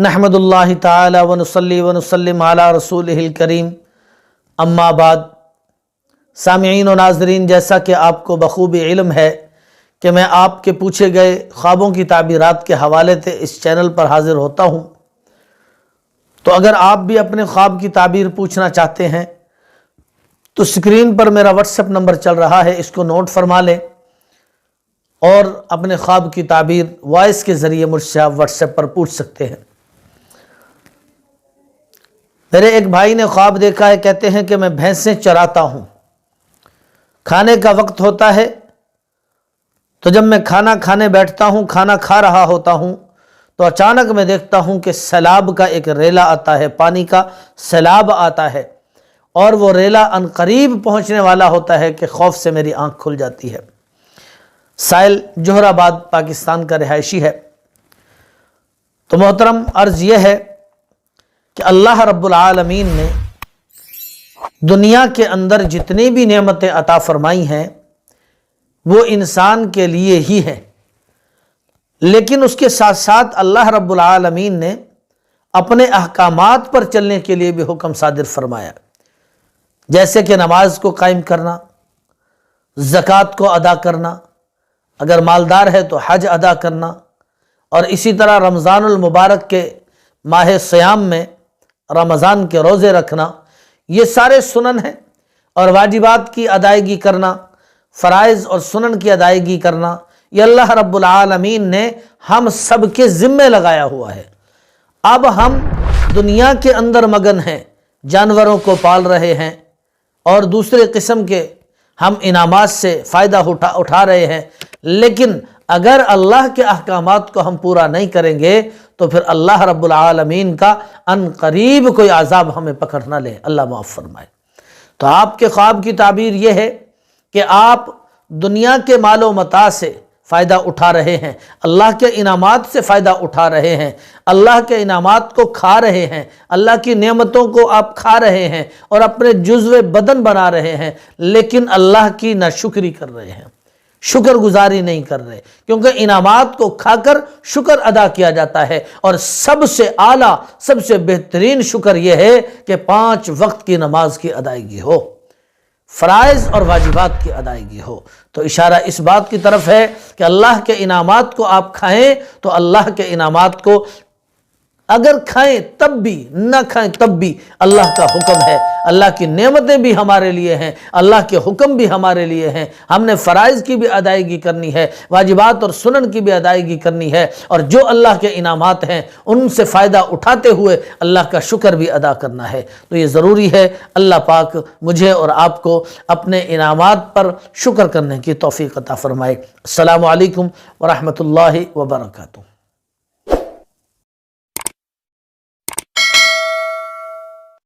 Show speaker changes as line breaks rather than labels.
نحمد اللہ تعالی ونصلی ونسلم علی رسولہ الکریم، اما بعد۔ سامعین و ناظرین، جیسا کہ آپ کو بخوبی علم ہے کہ میں آپ کے پوچھے گئے خوابوں کی تعبیرات کے حوالے سے اس چینل پر حاضر ہوتا ہوں، تو اگر آپ بھی اپنے خواب کی تعبیر پوچھنا چاہتے ہیں تو سکرین پر میرا واٹس ایپ نمبر چل رہا ہے، اس کو نوٹ فرما لیں اور اپنے خواب کی تعبیر وائس کے ذریعے مجھ سے آپ واٹس ایپ پر پوچھ سکتے ہیں۔ میرے ایک بھائی نے خواب دیکھا ہے، کہتے ہیں کہ میں بھینسیں چراتا ہوں، کھانے کا وقت ہوتا ہے تو جب میں کھانا کھانے بیٹھتا ہوں، کھانا کھا رہا ہوتا ہوں، تو اچانک میں دیکھتا ہوں کہ سیلاب کا ایک ریلا آتا ہے، پانی کا سیلاب آتا ہے، اور وہ ریلا ان قریب پہنچنے والا ہوتا ہے کہ خوف سے میری آنکھ کھل جاتی ہے۔ سائل جوہر آباد پاکستان کا رہائشی ہے۔ تو محترم، عرض یہ ہے کہ اللہ رب العالمین نے دنیا کے اندر جتنی بھی نعمتیں عطا فرمائی ہیں وہ انسان کے لیے ہی ہیں، لیکن اس کے ساتھ ساتھ اللہ رب العالمین نے اپنے احکامات پر چلنے کے لیے بھی حکم صادر فرمایا، جیسے کہ نماز کو قائم کرنا، زکوٰۃ کو ادا کرنا، اگر مالدار ہے تو حج ادا کرنا، اور اسی طرح رمضان المبارک کے ماہ سیام میں رمضان کے روزے رکھنا، یہ سارے سنن ہیں، اور واجبات کی ادائیگی کرنا، فرائض اور سنن کی ادائیگی کرنا، یہ اللہ رب العالمین نے ہم سب کے ذمے لگایا ہوا ہے۔ اب ہم دنیا کے اندر مگن ہیں، جانوروں کو پال رہے ہیں اور دوسرے قسم کے ہم انعامات سے فائدہ اٹھا رہے ہیں، لیکن اگر اللہ کے احکامات کو ہم پورا نہیں کریں گے تو پھر اللہ رب العالمین کا ان قریب کوئی عذاب ہمیں پکڑ نہ لے، اللہ معاف فرمائے۔ تو آپ کے خواب کی تعبیر یہ ہے کہ آپ دنیا کے مال و متاع سے فائدہ اٹھا رہے ہیں، اللہ کے انعامات سے فائدہ اٹھا رہے ہیں، اللہ کے انعامات کو کھا رہے ہیں، اللہ کی نعمتوں کو آپ کھا رہے ہیں اور اپنے جزو بدن بنا رہے ہیں، لیکن اللہ کی ناشکری کر رہے ہیں، شکر گزاری نہیں کر رہے، کیونکہ انعامات کو کھا کر شکر ادا کیا جاتا ہے، اور سب سے اعلیٰ، سب سے بہترین شکر یہ ہے کہ 5 وقت کی نماز کی ادائیگی ہو، فرائض اور واجبات کی ادائیگی ہو۔ تو اشارہ اس بات کی طرف ہے کہ اللہ کے انعامات کو آپ کھائیں تو اللہ کے انعامات کو اگر کھائیں تب بھی، نہ کھائیں تب بھی اللہ کا حکم ہے، اللہ کی نعمتیں بھی ہمارے لیے ہیں، اللہ کے حکم بھی ہمارے لیے ہیں، ہم نے فرائض کی بھی ادائیگی کرنی ہے، واجبات اور سنن کی بھی ادائیگی کرنی ہے، اور جو اللہ کے انعامات ہیں ان سے فائدہ اٹھاتے ہوئے اللہ کا شکر بھی ادا کرنا ہے۔ تو یہ ضروری ہے، اللہ پاک مجھے اور آپ کو اپنے انعامات پر شکر کرنے کی توفیق عطا فرمائے۔ السلام علیکم ورحمۃ اللہ وبرکاتہ۔